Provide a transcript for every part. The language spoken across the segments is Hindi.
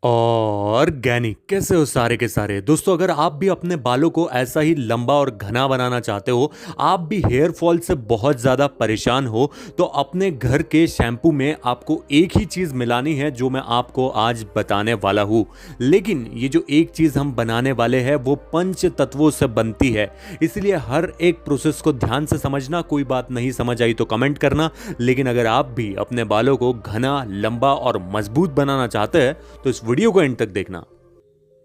ऑर्गेनिक कैसे हो सारे के सारे दोस्तों। अगर आप भी अपने बालों को ऐसा ही लंबा और घना बनाना चाहते हो, आप भी हेयर फॉल से बहुत ज़्यादा परेशान हो, तो अपने घर के शैम्पू में आपको एक ही चीज़ मिलानी है जो मैं आपको आज बताने वाला हूँ। लेकिन ये जो एक चीज़ हम बनाने वाले हैं वो पंच तत्वों से बनती है, इसलिए हर एक प्रोसेस को ध्यान से समझना। कोई बात नहीं समझ आई तो कमेंट करना। लेकिन अगर आप भी अपने बालों को घना, लंबा और मजबूत बनाना चाहते हैं तो इस वीडियो को एंड तक देखना।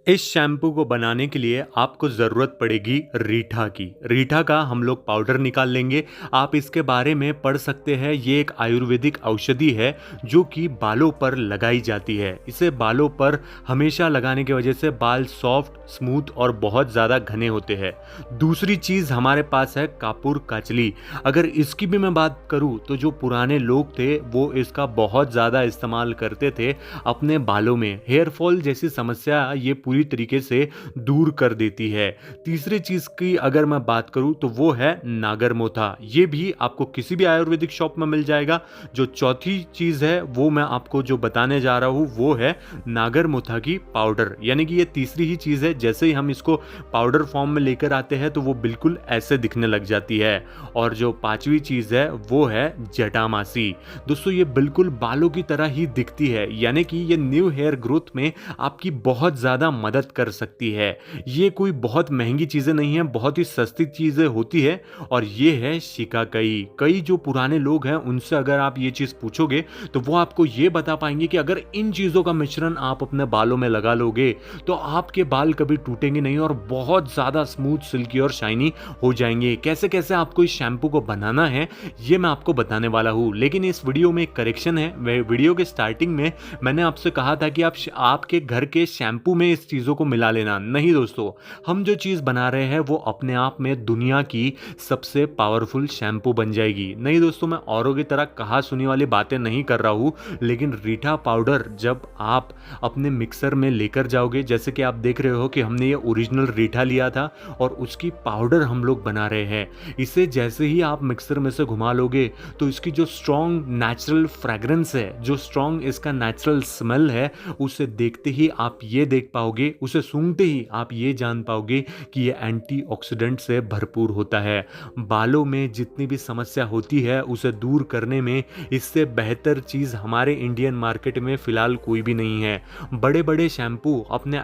इस शैम्पू को बनाने के लिए आपको ज़रूरत पड़ेगी रीठा की। रीठा का हम लोग पाउडर निकाल लेंगे। आप इसके बारे में पढ़ सकते हैं। ये एक आयुर्वेदिक औषधि है जो कि बालों पर लगाई जाती है। इसे बालों पर हमेशा लगाने की वजह से बाल सॉफ्ट, स्मूथ और बहुत ज़्यादा घने होते हैं। दूसरी चीज़ हमारे पास है कापूर काचली। अगर इसकी भी मैं बात करूँ तो जो पुराने लोग थे वो इसका बहुत ज़्यादा इस्तेमाल करते थे अपने बालों में। हेयर फॉल जैसी समस्या ये पूरी तरीके से दूर कर देती है। तीसरी चीज की अगर मैं बात करूं तो वो है नागरमोथा। ये भी आपको किसी भी आयुर्वेदिक शॉप में मिल जाएगा। जो चौथी चीज है वो मैं आपको जो बताने जा रहा हूं वो है नागरमोथा की पाउडर। यानी कि ये तीसरी ही चीज है। जैसे ही हम इसको पाउडर फॉर्म में लेकर आते हैं तो वो बिल्कुल ऐसे दिखने लग जाती है। और जो पांचवी चीज है वो है जटामासी। दोस्तों ये बिल्कुल बालों की तरह ही दिखती है, यानी कि ये न्यू हेयर ग्रोथ में आपकी बहुत ज्यादा मदद कर सकती है। ये कोई बहुत महंगी चीजें नहीं है, बहुत ही सस्ती चीजें होती है। और ये है शिकाकाई। कई जो पुराने लोग हैं उनसे अगर आप ये चीज पूछोगे तो वो आपको ये बता पाएंगे कि अगर इन चीजों का मिश्रण आप अपने बालों में लगा लोगे तो आपके बाल कभी टूटेंगे नहीं और बहुत ज्यादा स्मूथ, सिल्की और शाइनी हो जाएंगे। कैसे कैसे आपको इस शैम्पू को बनाना है ये मैं आपको बताने वाला हूं। लेकिन इस वीडियो में एक करेक्शन है। वीडियो के स्टार्टिंग में मैंने आपसे कहा था कि आपके घर के शैम्पू में इस चीजों को मिला लेना। नहीं दोस्तों, हम जो चीज बना रहे हैं वो अपने आप में दुनिया की सबसे पावरफुल शैम्पू बन जाएगी। नहीं दोस्तों, मैं औरों की तरह कहा सुनी वाली बातें नहीं कर रहा हूं। लेकिन रीठा पाउडर जब आप अपने मिक्सर में लेकर जाओगे, जैसे कि आप देख रहे हो कि हमने ये ओरिजिनल रीठा लिया था और उसकी पाउडर हम लोग बना रहे हैं। इसे जैसे ही आप मिक्सर में से घुमा लोगे तो इसकी जो स्ट्रॉन्ग नेचुरल फ्रेग्रेंस है, जो स्ट्रॉन्ग इसका नेचुरल स्मेल है, उसे देखते ही आप ये देख पाओगे, उसे सूंघते ही आप ये जान पाओगे कि ये एंटीऑक्सीडेंट से भरपूर होता है। बालों में जितनी भी समस्या होती है उसे दूर करने में इससे बेहतर चीज़ हमारे इंडियन मार्केट में फ़िलहाल कोई भी नहीं है। बड़े बड़े शैम्पू अपने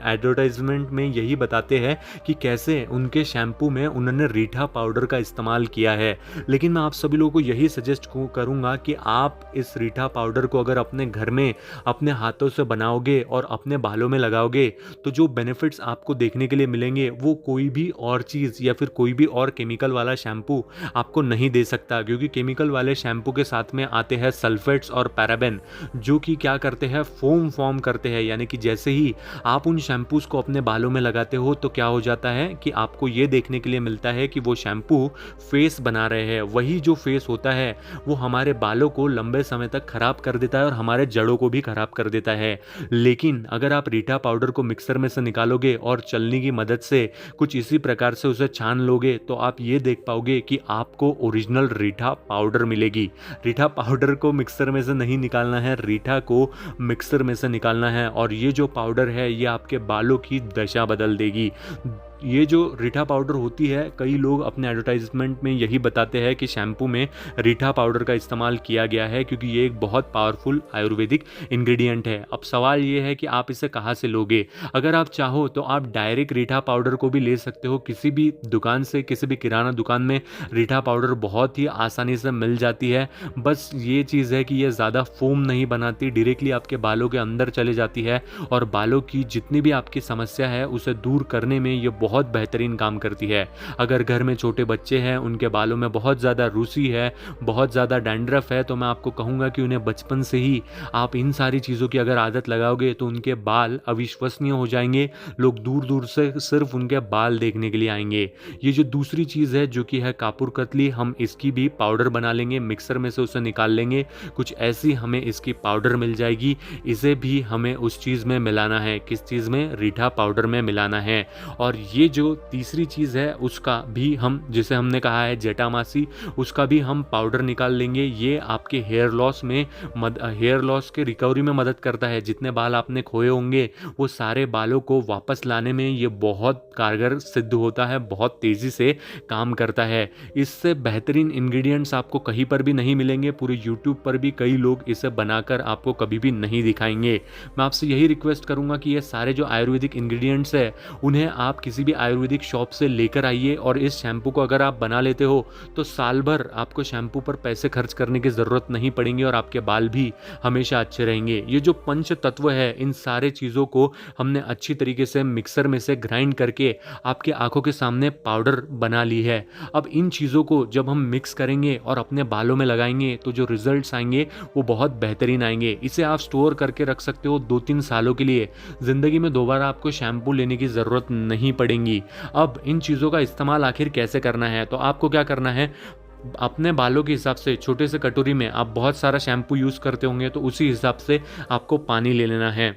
एडवर्टाइजमेंट में यही बताते हैं कि कैसे उनके शैम्पू में उन्होंने रीठा पाउडर का इस्तेमाल किया है। लेकिन मैं आप सभी लोगों को यही सजेस्ट करूँगा कि आप इस रीठा पाउडर को अगर अपने घर में अपने हाथों से बनाओगे और अपने बालों में लगाओगे तो जो बेनिफिट्स आपको देखने के लिए मिलेंगे वो कोई भी और चीज़ या फिर कोई भी और केमिकल वाला शैम्पू आपको नहीं दे सकता। क्योंकि केमिकल वाले शैम्पू के साथ में आते हैं सल्फेट्स और पैराबेन, जो कि क्या करते हैं, फोम फॉर्म करते हैं। यानी कि जैसे ही आप उन शैम्पूज को अपने बालों में लगाते हो तो क्या हो जाता है कि आपको ये देखने के लिए मिलता है कि वो शैम्पू फेस बना रहे हैं। वही जो फेस होता है वो हमारे बालों को लंबे समय तक खराब कर देता है और हमारे जड़ों को भी खराब कर देता है। लेकिन अगर आप रीठा पाउडर को मिक्सर में से निकालोगे और चलनी की मदद से कुछ इसी प्रकार से उसे छान लोगे तो आप ये देख पाओगे कि आपको ओरिजिनल रीठा पाउडर मिलेगी। रीठा पाउडर को मिक्सर में से नहीं निकालना है, रीठा को मिक्सर में से निकालना है और ये जो पाउडर है ये आपके बालों की दशा बदल देगी। ये जो रीठा पाउडर होती है, कई लोग अपने एडवर्टाइजमेंट में यही बताते हैं कि शैम्पू में रीठा पाउडर का इस्तेमाल किया गया है क्योंकि ये एक बहुत पावरफुल आयुर्वेदिक इंग्रेडिएंट है। अब सवाल ये है कि आप इसे कहाँ से लोगे। अगर आप चाहो तो आप डायरेक्ट रीठा पाउडर को भी ले सकते हो किसी भी दुकान से। किसी भी किराना दुकान में रीठा पाउडर बहुत ही आसानी से मिल जाती है। बस ये चीज़ है कि ये ज़्यादा फोम नहीं बनाती, डायरेक्टली आपके बालों के अंदर चले जाती है और बालों की जितनी भी आपकी समस्या है उसे दूर करने में ये बहुत बेहतरीन काम करती है। अगर घर में छोटे बच्चे हैं, उनके बालों में बहुत ज़्यादा रूसी है, बहुत ज़्यादा डैंड्रफ है, तो मैं आपको कहूँगा कि उन्हें बचपन से ही आप इन सारी चीज़ों की अगर आदत लगाओगे तो उनके बाल अविश्वसनीय हो जाएंगे। लोग दूर दूर से सिर्फ उनके बाल देखने के लिए आएंगे। ये जो दूसरी चीज़ है जो कि है कापूर कतली, हम इसकी भी पाउडर बना लेंगे, मिक्सर में से उसे निकाल लेंगे। कुछ ऐसी हमें इसकी पाउडर मिल जाएगी। इसे भी हमें उस चीज़ में मिलाना है। किस चीज़ में? रीठा पाउडर में मिलाना है। और ये जो तीसरी चीज़ है उसका भी हम, जिसे हमने कहा है जेटामासी, उसका भी हम पाउडर निकाल लेंगे। ये आपके हेयर लॉस के रिकवरी में मदद करता है। जितने बाल आपने खोए होंगे वो सारे बालों को वापस लाने में ये बहुत कारगर सिद्ध होता है, बहुत तेज़ी से काम करता है। इससे बेहतरीन इंग्रेडिएंट्स आपको कहीं पर भी नहीं मिलेंगे। पूरे यूट्यूब पर भी कई लोग इसे बनाकर आपको कभी भी नहीं दिखाएंगे। मैं आपसे यही रिक्वेस्ट करूंगा कि ये सारे जो आयुर्वेदिक इंग्रेडिएंट्स है उन्हें आप किसी भी आयुर्वेदिक शॉप से लेकर आइए, और इस शैम्पू को अगर आप बना लेते हो तो साल भर आपको शैम्पू पर पैसे खर्च करने की ज़रूरत नहीं पड़ेगी और आपके बाल भी हमेशा अच्छे रहेंगे। ये जो पंच तत्व है, इन सारे चीज़ों को हमने अच्छी तरीके से मिक्सर में से ग्राइंड करके आपके आंखों के सामने पाउडर बना ली है। अब इन चीज़ों को जब हम मिक्स करेंगे और अपने बालों में लगाएंगे तो जो रिजल्ट्स आएंगे वो बहुत बेहतरीन आएंगे। इसे आप स्टोर करके रख सकते हो 2-3 सालों के लिए। ज़िंदगी में दोबारा आपको शैम्पू लेने की ज़रूरत नहीं पड़ेगी। अब इन चीज़ों का इस्तेमाल आखिर कैसे करना है, तो आपको क्या करना है, अपने बालों के हिसाब से छोटे से कटोरी में आप बहुत सारा शैम्पू यूज़ करते होंगे तो उसी हिसाब से आपको पानी ले लेना है।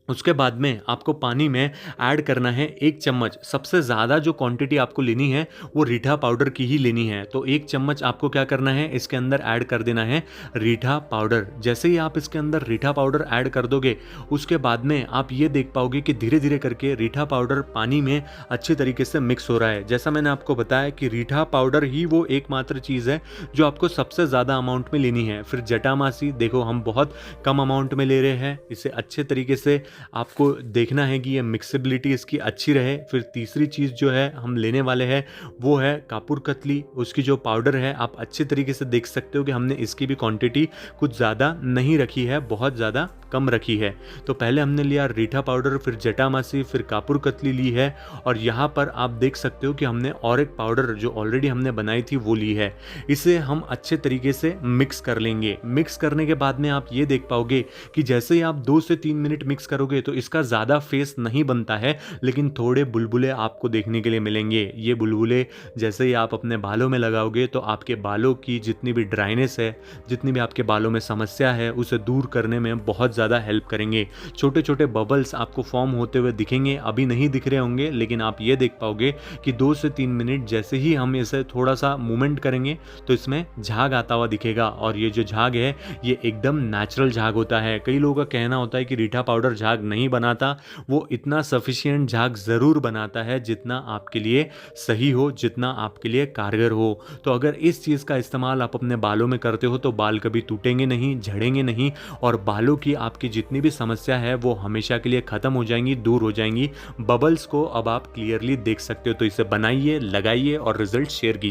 उसके बाद में आपको पानी में ऐड करना है 1 चम्मच। सबसे ज़्यादा जो क्वांटिटी आपको लेनी है वो रीठा पाउडर की ही लेनी है। तो 1 चम्मच आपको क्या करना है, इसके अंदर ऐड कर देना है रीठा पाउडर। जैसे ही आप इसके अंदर रीठा पाउडर ऐड कर दोगे उसके बाद में आप ये देख पाओगे कि धीरे धीरे करके रीठा पाउडर पानी में अच्छे तरीके से मिक्स हो रहा है। जैसा मैंने आपको बताया कि रीठा पाउडर ही वो एकमात्र चीज़ है जो आपको सबसे ज़्यादा अमाउंट में लेनी है। फिर जटामासी देखो हम बहुत कम अमाउंट में ले रहे हैं। इसे अच्छे तरीके से आपको देखना है कि ये मिक्सेबिलिटी इसकी अच्छी रहे। फिर तीसरी चीज़ जो है हम लेने वाले हैं वो है कापूर कतली। उसकी जो पाउडर है आप अच्छे तरीके से देख सकते हो कि हमने इसकी भी क्वांटिटी कुछ ज़्यादा नहीं रखी है, बहुत ज़्यादा कम रखी है। तो पहले हमने लिया रीठा पाउडर, फिर जटामासी, फिर कापूर कतली ली है, और यहाँ पर आप देख सकते हो कि हमने और एक पाउडर जो ऑलरेडी हमने बनाई थी वो ली है। इसे हम अच्छे तरीके से मिक्स कर लेंगे। मिक्स करने के बाद में आप ये देख पाओगे कि जैसे ही आप 2 से 3 मिनट मिक्स करोगे तो इसका ज़्यादा फेस नहीं बनता है, लेकिन थोड़े बुलबुले आपको देखने के लिए मिलेंगे। ये बुलबुले जैसे ही आप अपने बालों में लगाओगे तो आपके बालों की जितनी भी ड्राइनेस है, जितनी भी आपके बालों में समस्या है, उसे दूर करने में बहुत ज़्यादा हेल्प करेंगे। छोटे छोटे बबल्स आपको फॉर्म होते हुए दिखेंगे, अभी नहीं दिख रहे होंगे, लेकिन आप ये देख पाओगे कि 2 से 3 मिनट जैसे ही हम इसे थोड़ा सा मूवमेंट करेंगे तो इसमें झाग आता हुआ दिखेगा। और ये जो झाग है ये एकदम नेचुरल झाग होता है। कई लोगों का कहना होता है कि रीठा पाउडर झाग नहीं बनाता, वो इतना सफिशिएंट झाग ज़रूर बनाता है जितना आपके लिए सही हो, जितना आपके लिए कारगर हो। तो अगर इस चीज़ का इस्तेमाल आप अपने बालों में करते हो तो बाल कभी टूटेंगे नहीं, झड़ेंगे नहीं, और बालों की आपकी जितनी भी समस्या है वो हमेशा के लिए ख़त्म हो जाएंगी, दूर हो जाएंगी। बबल्स को अब आप क्लियरली देख सकते हो। तो इसे बनाइए, लगाइए और रिजल्ट शेयर कीजिए।